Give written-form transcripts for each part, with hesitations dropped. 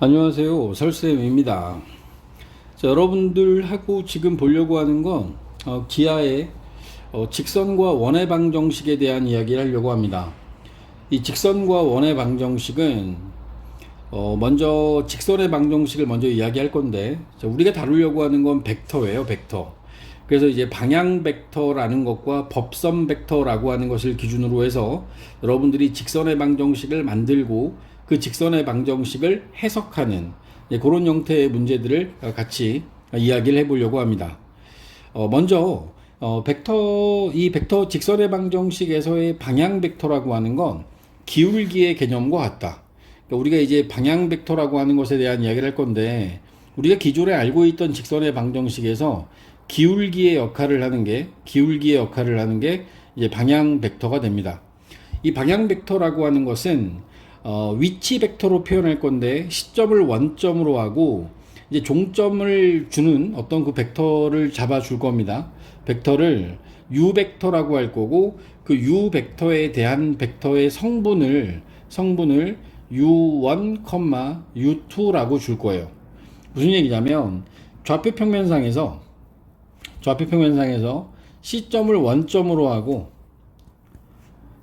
안녕하세요, 설쌤입니다. 자, 여러분들하고 지금 보려고 하는 건 기아의 직선과 원의 방정식에 대한 이야기를 하려고 합니다. 이 직선과 원의 방정식은 먼저 직선의 방정식을 먼저 이야기할 건데, 자, 우리가 다루려고 하는 건 벡터예요, 벡터. 그래서 이제 방향 벡터라는 것과 법선 벡터라고 하는 것을 기준으로 해서 여러분들이 직선의 방정식을 만들고 그 직선의 방정식을 해석하는 그런 형태의 문제들을 같이 이야기를 해보려고 합니다. 먼저 이 벡터 직선의 방정식에서의 방향 벡터라고 하는 건 기울기의 개념과 같다. 그러니까 우리가 이제 방향 벡터라고 하는 것에 대한 이야기를 할 건데, 우리가 기존에 알고 있던 직선의 방정식에서 기울기의 역할을 하는 게 이제 방향 벡터가 됩니다. 이 방향 벡터라고 하는 것은 위치 벡터로 표현할 건데, 시점을 원점으로 하고 이제 종점을 주는 어떤 그 벡터를 잡아 줄 겁니다. 벡터를 U 벡터라고 할 거고, 그 U 벡터에 대한 벡터의 성분을 U1, U2라고 줄 거예요. 무슨 얘기냐면 좌표 평면상에서 시점을 원점으로 하고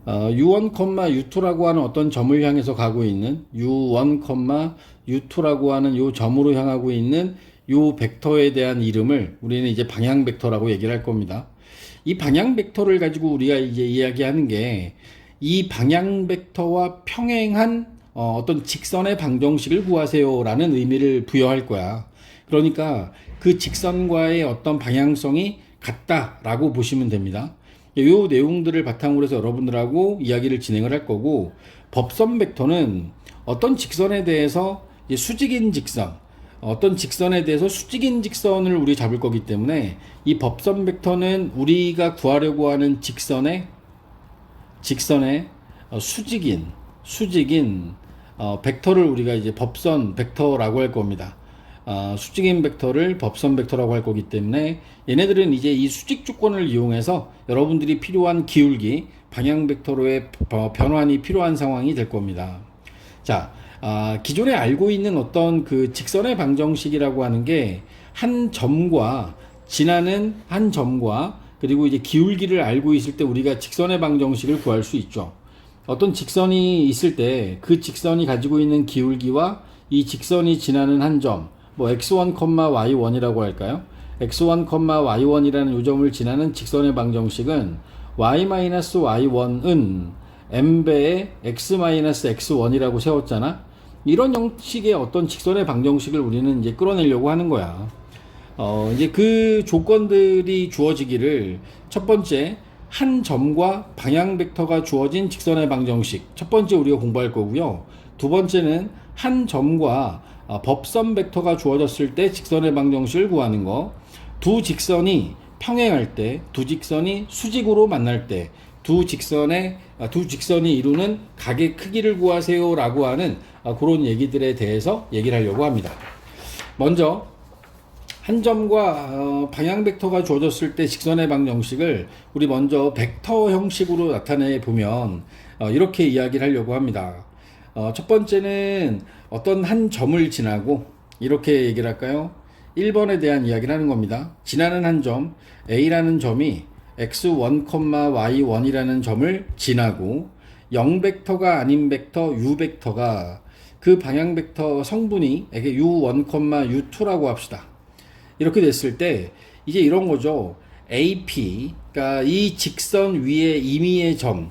U1, U2라고 하는 어떤 점을 향해서 가고 있는 U1, U2라고 하는 요 점으로 향하고 있는 요 벡터에 대한 이름을 우리는 이제 방향 벡터라고 얘기를 할 겁니다. 이 방향 벡터를 가지고 우리가 이제 이야기하는 게, 이 방향 벡터와 평행한 어떤 직선의 방정식을 구하세요라는 의미를 부여할 거야. 그러니까 그 직선과의 어떤 방향성이 같다라고 보시면 됩니다. 이 내용들을 바탕으로 해서 여러분들하고 이야기를 진행을 할 거고, 법선 벡터는 어떤 직선에 대해서 수직인 직선, 어떤 직선에 대해서 수직인 직선을 우리 잡을 거기 때문에, 이 법선 벡터는 우리가 구하려고 하는 직선의 수직인 벡터를 우리가 이제 법선 벡터라고 할 겁니다. 수직인 벡터를 법선 벡터라고 할 거기 때문에, 얘네들은 이제 이 수직 조건을 이용해서 여러분들이 필요한 기울기, 방향 벡터로의 변환이 필요한 상황이 될 겁니다. 자, 기존에 알고 있는 어떤 그 직선의 방정식이라고 하는 게, 지나는 한 점과 그리고 이제 기울기를 알고 있을 때 우리가 직선의 방정식을 구할 수 있죠. 어떤 직선이 있을 때 그 직선이 가지고 있는 기울기와 이 직선이 지나는 한 점, x1, y1이라고 할까요? x1, y1이라는 요 점을 지나는 직선의 방정식은 y-y1은 m배의 x-x1이라고 세웠잖아. 이런 형식의 어떤 직선의 방정식을 우리는 이제 끌어내려고 하는 거야. 이제 그 조건들이 주어지기를, 첫 번째, 한 점과 방향 벡터가 주어진 직선의 방정식, 첫 번째 우리가 공부할 거고요. 두 번째는 한 점과 법선 벡터가 주어졌을 때 직선의 방정식을 구하는 거, 두 직선이 평행할 때, 두 직선이 수직으로 만날 때, 두 직선이 이루는 각의 크기를 구하세요라고 하는 그런 얘기들에 대해서 얘기를 하려고 합니다. 먼저 한 점과 방향 벡터가 주어졌을 때 직선의 방정식을 우리 먼저 벡터 형식으로 나타내 보면 이렇게 이야기를 하려고 합니다. 첫 번째는 어떤 한 점을 지나고, 이렇게 얘기를 할까요? 1번에 대한 이야기를 하는 겁니다. 지나는 한 점, A라는 점이 x1, y1이라는 점을 지나고, 0벡터가 아닌 벡터 u벡터가 그 방향 벡터 성분이 u1, u2라고 합시다. 이렇게 됐을 때 이제 이런 거죠. AP, 그러니까 이 직선 위에 임의의 점,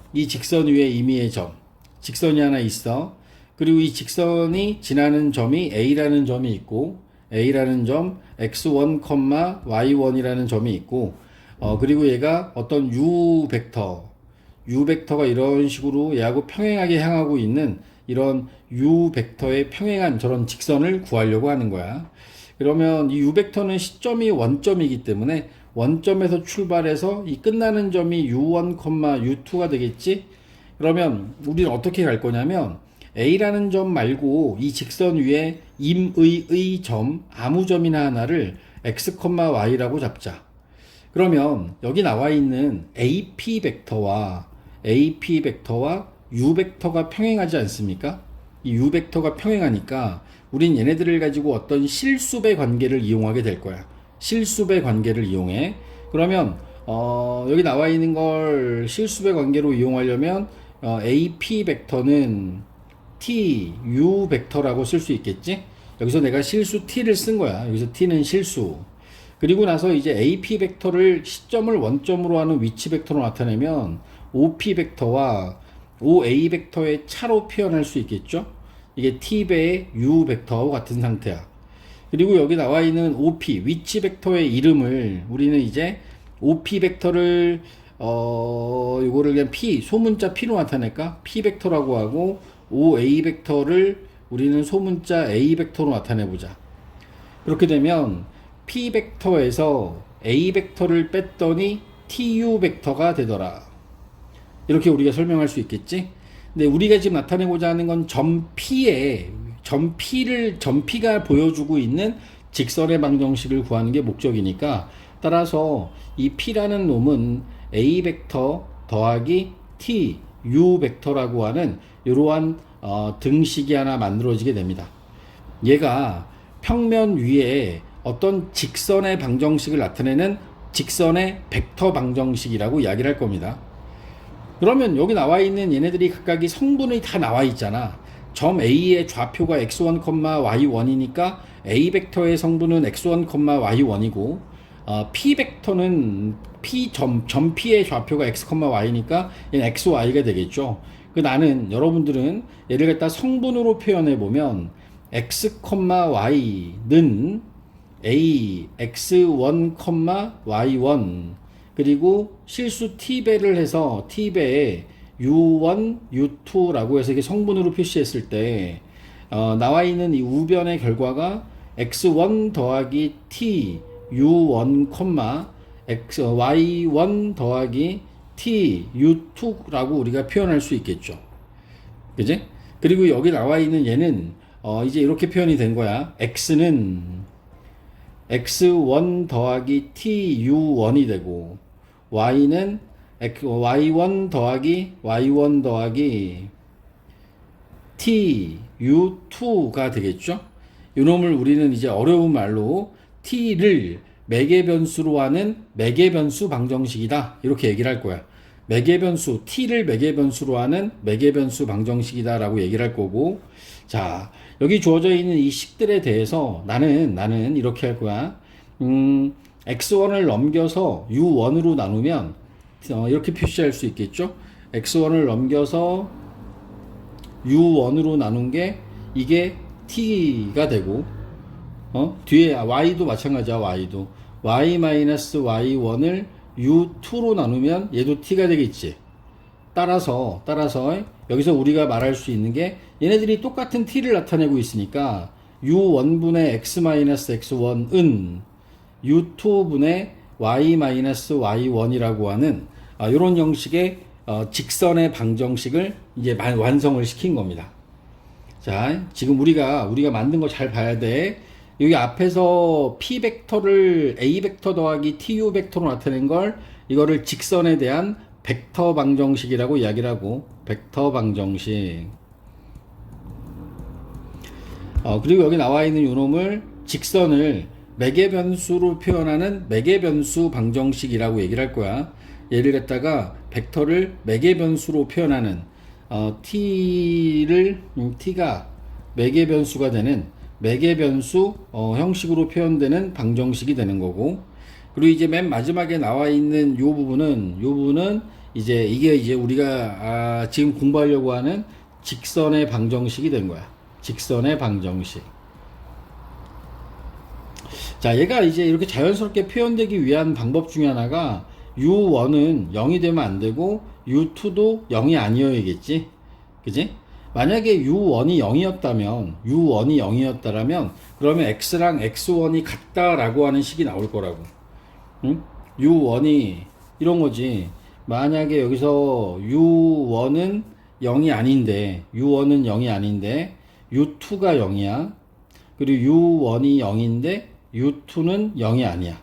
직선이 하나 있어. 그리고 이 직선이 지나는 점이 A라는 점이 있고, A라는 점, x1, y1이라는 점이 있고, 그리고 얘가 어떤 u벡터가 이런 식으로 얘하고 평행하게 향하고 있는 이런 u벡터의 평행한 저런 직선을 구하려고 하는 거야. 그러면 이 u벡터는 시점이 원점이기 때문에 원점에서 출발해서 이 끝나는 점이 u1, u2가 되겠지? 그러면 우리는 어떻게 갈 거냐면, A라는 점 말고 이 직선 위에 임의의 점, 아무 점이나 하나를 x, y라고 잡자. 그러면 여기 나와 있는 AP 벡터와 u 벡터가 평행하지 않습니까? 이 u 벡터가 평행하니까 우린 얘네들을 가지고 어떤 실수배 관계를 이용하게 될 거야. 실수배 관계를 이용해. 그러면 여기 나와 있는 걸 실수배 관계로 이용하려면 AP 벡터는 T, U 벡터라고 쓸 수 있겠지? 여기서 내가 실수 T를 쓴 거야. 여기서 T는 실수. 그리고 나서 이제 AP 벡터를 시점을 원점으로 하는 위치 벡터로 나타내면 OP 벡터와 OA 벡터의 차로 표현할 수 있겠죠? 이게 T배의 U 벡터와 같은 상태야. 그리고 여기 나와 있는 OP, 위치 벡터의 이름을 우리는 이제 OP 벡터를 이거를 그냥 P, 소문자 P로 나타낼까? P 벡터라고 하고 OA 벡터를 우리는 소문자 A 벡터로 나타내보자. 그렇게 되면 P 벡터에서 A 벡터를 뺐더니 TU 벡터가 되더라. 이렇게 우리가 설명할 수 있겠지? 근데 우리가 지금 나타내고자 하는 건 점 P가 보여주고 있는 직선의 방정식을 구하는 게 목적이니까, 따라서 이 P라는 놈은 A 벡터 더하기 T, U 벡터라고 하는 이러한 등식이 하나 만들어지게 됩니다. 얘가 평면 위에 어떤 직선의 방정식을 나타내는 직선의 벡터 방정식이라고 이야기를 할 겁니다. 그러면 여기 나와 있는 얘네들이 각각이 성분이 다 나와 있잖아. 점 A의 좌표가 x1, y1이니까 A 벡터의 성분은 x1, y1이고 P 벡터는 점 P의 좌표가 x, y니까 얘는 x, y가 되겠죠. 나는 여러분들은 얘를 갖다 성분으로 표현해 보면 x, y는 A, x1, y1 그리고 실수 t배를 해서 t배에 u1, u2라고 해서 이게 성분으로 표시했을 때 나와 있는 이 우변의 결과가 x1 더하기 t u1, y1 더하기 t u2라고 우리가 표현할 수 있겠죠. 그지? 그리고 여기 나와 있는 얘는 이제 이렇게 표현이 된 거야. x는 x1 더하기 t u1이 되고 y는 y1 더하기 y1 더하기 t u2가 되겠죠. 이놈을 우리는 이제 어려운 말로 t를 매개 변수로 하는 매개 변수 방정식이다, 이렇게 얘기를 할 거야. 매개 변수, t를 매개 변수로 하는 매개 변수 방정식이다 라고 얘기를 할 거고, 자, 여기 주어져 있는 이 식들에 대해서 나는 이렇게 할 거야. x1을 넘겨서 u1으로 나누면 이렇게 표시할 수 있겠죠. x1을 넘겨서 u1으로 나눈 게 이게 t가 되고, 뒤에 y도 마찬가지야. y도 y-y1을 u2로 나누면 얘도 t가 되겠지. 따라서 여기서 우리가 말할 수 있는 게 얘네들이 똑같은 t를 나타내고 있으니까 u1분의 x-x1은 u2분의 y-y1이라고 하는 이런 형식의 직선의 방정식을 이제 완성을 시킨 겁니다. 자, 지금 우리가 만든 거 잘 봐야 돼. 여기 앞에서 p 벡터를 a 벡터 더하기 tu 벡터로 나타낸 걸, 이거를 직선에 대한 벡터 방정식이라고 이야기를 하고, 벡터 방정식. 그리고 여기 나와 있는 요놈을 직선을 매개 변수로 표현하는 매개 변수 방정식이라고 얘기를 할 거야. 얘를 갖다가 벡터를 매개 변수로 표현하는 t가 매개 변수가 되는 매개 변수 형식으로 표현되는 방정식이 되는 거고, 그리고 이제 맨 마지막에 나와 있는 요 부분은 이제 이게 이제 우리가 지금 공부하려고 하는 직선의 방정식이 된 거야. 직선의 방정식. 자, 얘가 이제 이렇게 자연스럽게 표현되기 위한 방법 중에 하나가 u1은 0이 되면 안 되고 u2도 0이 아니어야겠지. 그지? 만약에 u1이 0이었다면 그러면 x랑 x1이 같다라고 하는 식이 나올 거라고. 응? u1이 이런 거지. 만약에 여기서 u1은 0이 아닌데 u2가 0이야. 그리고 u1이 0인데 u2는 0이 아니야.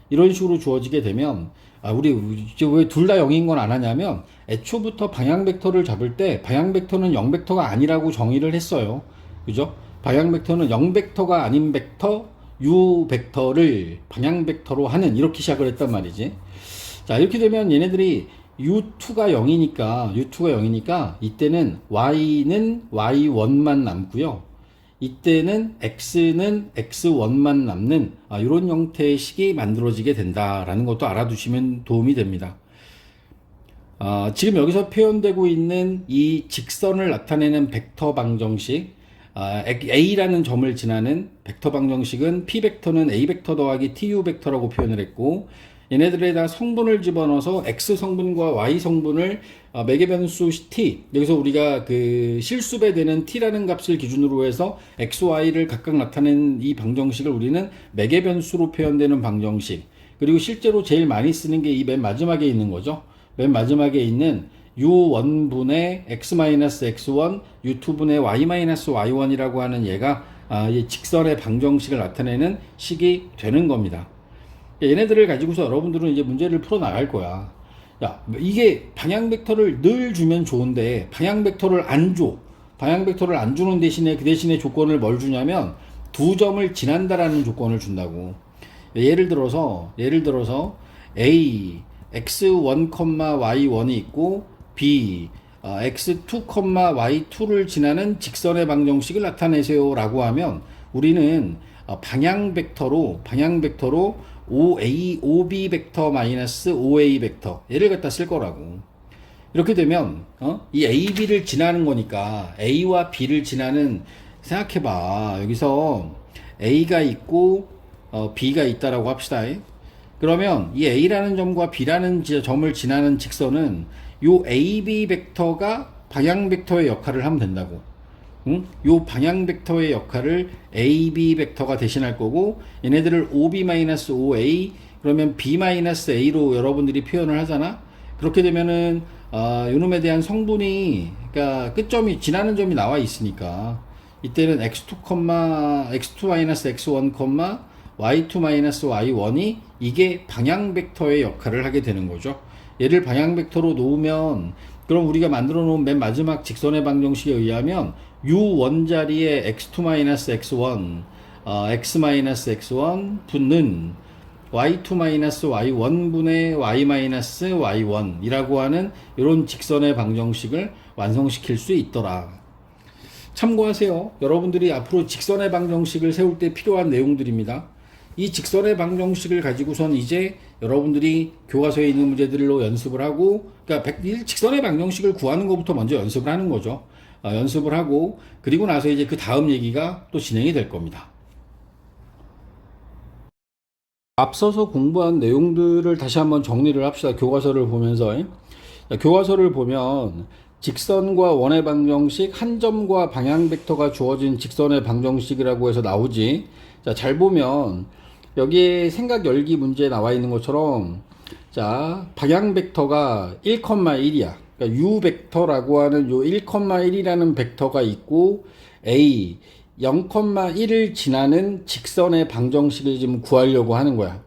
이런 식으로 주어지게 되면 우리 왜 둘 다 0인 건 안 하냐면 애초부터 방향 벡터를 잡을 때 방향 벡터는 0 벡터가 아니라고 정의를 했어요. 그죠? 방향 벡터는 0 벡터가 아닌 벡터 u 벡터를 방향 벡터로 하는, 이렇게 시작을 했단 말이지. 자, 이렇게 되면 얘네들이 u2가 0이니까 이때는 y는 y1만 남고요. 이때는 x는 x1만 남는 이런 형태의 식이 만들어지게 된다라는 것도 알아두시면 도움이 됩니다. 지금 여기서 표현되고 있는 이 직선을 나타내는 벡터 방정식, A라는 점을 지나는 벡터 방정식은 P 벡터는 A 벡터 더하기 TU 벡터라고 표현을 했고, 얘네들에다 성분을 집어넣어서 X 성분과 Y 성분을 매개 변수 T, 여기서 우리가 그 실수배 되는 T라는 값을 기준으로 해서 X, Y를 각각 나타낸 이 방정식을 우리는 매개 변수로 표현되는 방정식, 그리고 실제로 제일 많이 쓰는 게 이 맨 마지막에 있는 거죠. 맨 마지막에 있는 u1분의 x-x1, u2분의 y-y1이라고 하는 얘가 이 직선의 방정식을 나타내는 식이 되는 겁니다. 얘네들을 가지고서 여러분들은 이제 문제를 풀어 나갈 거야. 야, 이게 방향 벡터를 늘 주면 좋은데 방향 벡터를 안 줘. 방향 벡터를 안 주는 대신에 그 대신에 조건을 뭘 주냐면 두 점을 지난다라는 조건을 준다고. 예를 들어서 A x1, y1이 있고 B x2, y2를 지나는 직선의 방정식을 나타내세요 라고 하면 우리는 방향 벡터로 OB 벡터 마이너스 OA 벡터 얘를 갖다 쓸 거라고. 이렇게 되면 이 AB를 지나는 거니까 A와 B를 지나는, 생각해봐. 여기서 A가 있고 B가 있다라고 합시다. 그러면 이 A라는 점과 B라는 점을 지나는 직선은 요 AB 벡터가 방향 벡터의 역할을 하면 된다고. 요 방향 벡터의 역할을 AB 벡터가 대신할 거고, 얘네들을 OB-OA 그러면 B-A로 여러분들이 표현을 하잖아. 그렇게 되면은 요놈에 대한 성분이, 그러니까 끝점이 지나는 점이 나와 있으니까 이때는 x2-x1, y2-y1이 이게 방향 벡터의 역할을 하게 되는 거죠. 얘를 방향 벡터로 놓으면, 그럼 우리가 만들어 놓은 맨 마지막 직선의 방정식에 의하면 u1 자리에 x2-x1, x-x1 분는 y2-y1분의 y-y1 이라고 하는 이런 직선의 방정식을 완성시킬 수 있더라. 참고하세요. 여러분들이 앞으로 직선의 방정식을 세울 때 필요한 내용들입니다. 이 직선의 방정식을 가지고선 이제 여러분들이 교과서에 있는 문제들로 연습을 하고, 그러니까 직선의 방정식을 구하는 것부터 먼저 연습을 하는 거죠. 연습을 하고, 그리고 나서 이제 그 다음 얘기가 또 진행이 될 겁니다. 앞서서 공부한 내용들을 다시 한번 정리를 합시다. 교과서를 보면서. 교과서를 보면 직선과 원의 방정식, 한 점과 방향 벡터가 주어진 직선의 방정식이라고 해서 나오지. 자, 잘 보면 여기에 생각 열기 문제에 나와 있는 것처럼, 자, 방향 벡터가 1,1이야. 그러니까 u 벡터라고 하는 요 1,1이라는 벡터가 있고, a 0,1을 지나는 직선의 방정식을 지금 구하려고 하는 거야.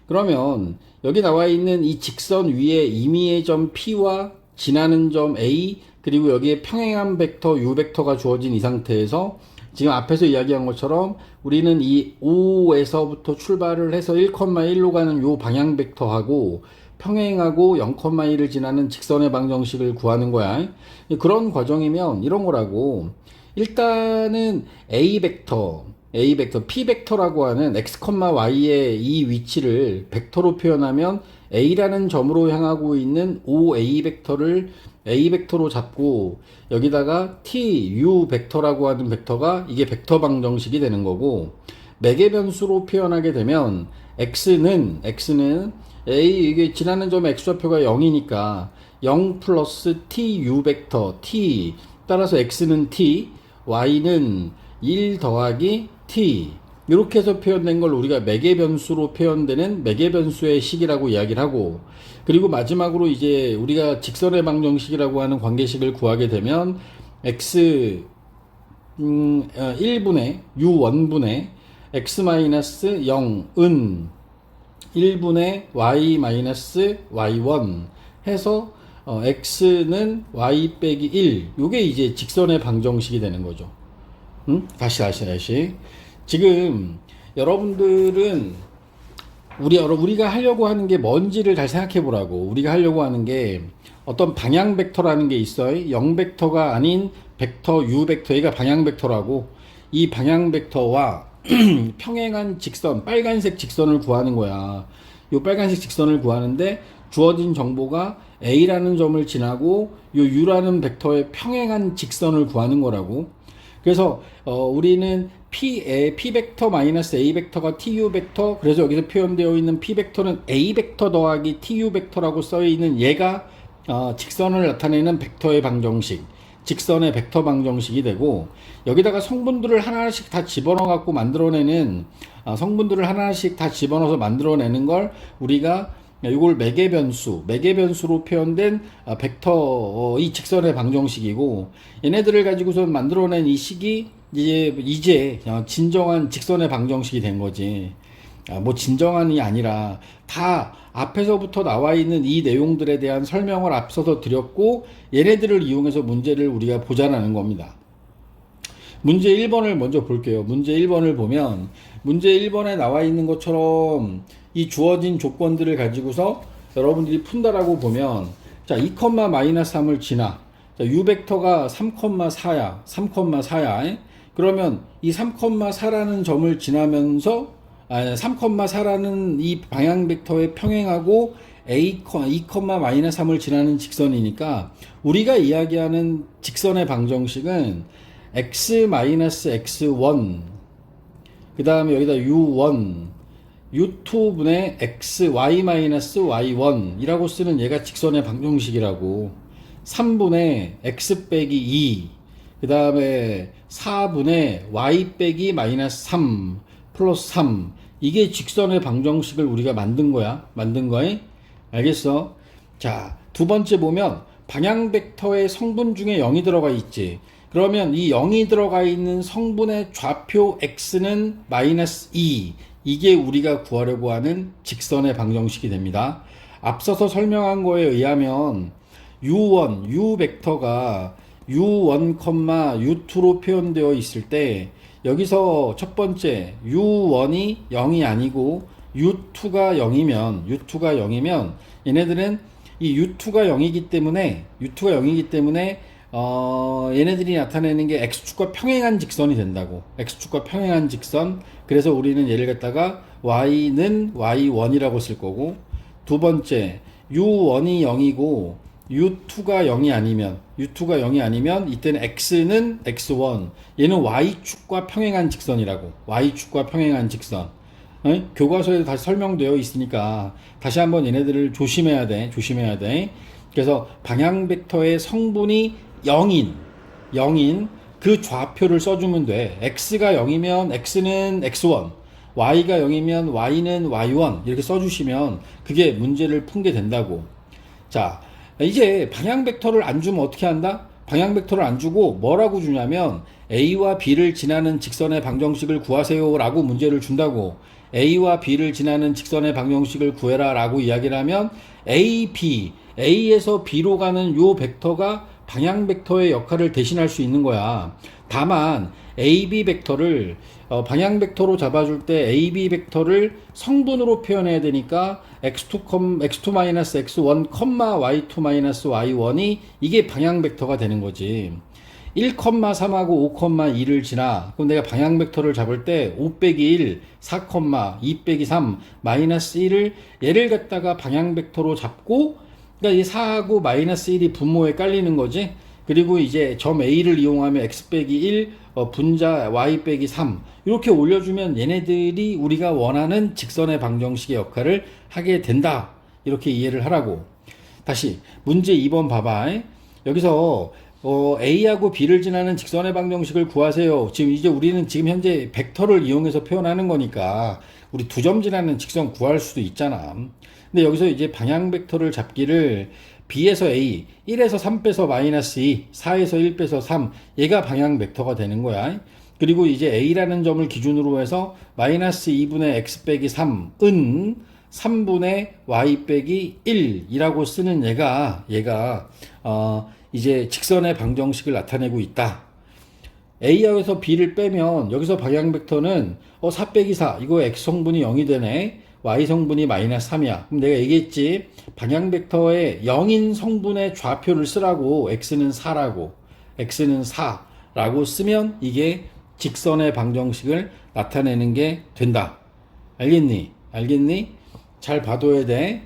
그러면 여기 나와 있는 이 직선 위에 임의의 점 P와 지나는 점 A, 그리고 여기에 평행한 벡터 u 벡터가 주어진 이 상태에서 지금 앞에서 이야기한 것처럼 우리는 이 O에서부터 출발을 해서 1,1로 가는 요 방향 벡터하고 평행하고 0,1을 지나는 직선의 방정식을 구하는 거야. 그런 과정이면 이런 거라고. 일단은 A 벡터, P 벡터라고 하는 x, y의 이 위치를 벡터로 표현하면 A라는 점으로 향하고 있는 OA 벡터를 A 벡터로 잡고, 여기다가 T, U 벡터라고 하는 벡터가 이게 벡터 방정식이 되는 거고, 매개 변수로 표현하게 되면 X는 A, 이게 지나는 점 X좌표가 0이니까 0 플러스 T, U 벡터 T, 따라서 X는 T, Y는 1 더하기 T, 이렇게 해서 표현된 걸 우리가 매개 변수로 표현되는 매개 변수의 식이라고 이야기를 하고, 그리고 마지막으로 이제 우리가 직선의 방정식이라고 하는 관계식을 구하게 되면 x 1분의 u1분의 x-0은 1분의 y 마이너스 y1 해서 x는 y 빼기 1. 요게 이제 직선의 방정식이 되는 거죠. 다시. 지금 여러분들은 우리가 하려고 하는 게 뭔지를 잘 생각해 보라고. 우리가 하려고 하는 게 어떤 방향 벡터라는 게 있어요. 0 벡터가 아닌 벡터 u 벡터, 얘가 방향 벡터라고. 이 방향 벡터와 평행한 직선, 빨간색 직선을 구하는 거야. 이 빨간색 직선을 구하는데 주어진 정보가 A라는 점을 지나고 이 U라는 벡터의 평행한 직선을 구하는 거라고. 그래서 우리는 P 벡터 마이너스 A 벡터가 TU 벡터, 그래서 여기서 표현되어 있는 P 벡터는 A 벡터 더하기 TU 벡터라고 써 있는 얘가 직선을 나타내는 벡터의 방정식, 직선의 벡터 방정식이 되고, 여기다가 성분들을 하나씩 다 집어넣어 갖고 만들어내는 성분들을 하나씩 다 집어넣어서 만들어내는 걸 우리가 이걸 매개변수로 표현된 벡터 이 직선의 방정식이고, 얘네들을 가지고서 만들어낸 이 식이 이제 진정한 직선의 방정식이 된 거지. 뭐 진정한이 아니라 다 앞에서부터 나와 있는 이 내용들에 대한 설명을 앞서서 드렸고, 얘네들을 이용해서 문제를 우리가 보자라는 겁니다. 문제 1번을 먼저 볼게요. 문제 1번을 보면 문제 1번에 나와 있는 것처럼 이 주어진 조건들을 가지고서 여러분들이 푼다라고 보면, 자, 2,-3을 지나. 자, u 벡터가 3,4야. 그러면 이 3,4라는 점을 지나면서 3,4라는 이 방향 벡터에 평행하고 2,-3을 지나는 직선이니까 우리가 이야기하는 직선의 방정식은 x-x1, 그 다음에 여기다 u1, u2분의 x, y-y1 이라고 쓰는 얘가 직선의 방정식이라고. 3분의 x 빼기 2, 그 다음에 4분의 y 빼기 마이너스 3 플러스 3, 이게 직선의 방정식을 우리가 만든 거야. 알겠어? 자, 두 번째 보면 방향 벡터의 성분 중에 0이 들어가 있지. 그러면 이 0이 들어가 있는 성분의 좌표 x는 마이너스 2, 이게 우리가 구하려고 하는 직선의 방정식이 됩니다. 앞서서 설명한 거에 의하면 u1, u 벡터가 u1, u2로 표현되어 있을 때 여기서 첫 번째 u1이 0이 아니고 u2가 0이면 얘네들은 이 u2가 0이기 때문에 얘네들이 나타내는 게 x축과 평행한 직선이 된다고. x축과 평행한 직선. 그래서 우리는 얘를 갖다가 y는 y1이라고 쓸 거고, 두 번째 u1이 0이고 u2가 0이 아니면 이때는 x는 x1, 얘는 y축과 평행한 직선이라고. y축과 평행한 직선. 교과서에도 다시 설명되어 있으니까 다시 한번 얘네들을 조심해야 돼. 그래서 방향 벡터의 성분이 0인 그 좌표를 써주면 돼. x가 0이면 x는 x1, y가 0이면 y는 y1 이렇게 써주시면 그게 문제를 푼 게 된다고. 자, 이제 방향 벡터를 안 주면 어떻게 한다? 방향 벡터를 안 주고 뭐라고 주냐면 a와 b를 지나는 직선의 방정식을 구하세요 라고 문제를 준다고. a와 b를 지나는 직선의 방정식을 구해라 라고 이야기를 하면 A에서 B로 가는 요 벡터가 방향 벡터의 역할을 대신할 수 있는 거야. 다만 AB 벡터를 방향 벡터로 잡아줄 때 AB 벡터를 성분으로 표현해야 되니까 x2-x1, y2-y1이 이게 방향 벡터가 되는 거지. 1,3하고 5,2를 지나. 그럼 내가 방향 벡터를 잡을 때 5 빼기 1, 4, 2 빼기 3, 마이너스 1을 얘를 갖다가 방향 벡터로 잡고, 그러니까 이 4하고 마이너스 1이 분모에 깔리는 거지. 그리고 이제 점 A를 이용하면 x 빼기 1, 분자 y 빼기 3 이렇게 올려주면 얘네들이 우리가 원하는 직선의 방정식의 역할을 하게 된다. 이렇게 이해를 하라고. 다시 문제 2번 봐봐. 여기서 A하고 B를 지나는 직선의 방정식을 구하세요. 우리는 지금 현재 벡터를 이용해서 표현하는 거니까 우리 두 점 지나는 직선 구할 수도 있잖아. 근데 여기서 이제 방향 벡터를 잡기를 B에서 A, 1에서 3 빼서 마이너스 2, 4에서 1 빼서 3, 얘가 방향 벡터가 되는 거야. 그리고 이제 A라는 점을 기준으로 해서 마이너스 2분의 x 빼기 3은 3분의 y 빼기 1이라고 쓰는 얘가 이제 직선의 방정식을 나타내고 있다. A역에서 B를 빼면 여기서 방향 벡터는 4 빼기 4 이거 x 성분이 0이 되네. y 성분이 마이너스 3이야. 그럼 내가 얘기했지. 방향 벡터에 0인 성분의 좌표를 쓰라고. x는 4라고. x는 4라고 쓰면 이게 직선의 방정식을 나타내는 게 된다. 알겠니? 잘 봐둬야 돼.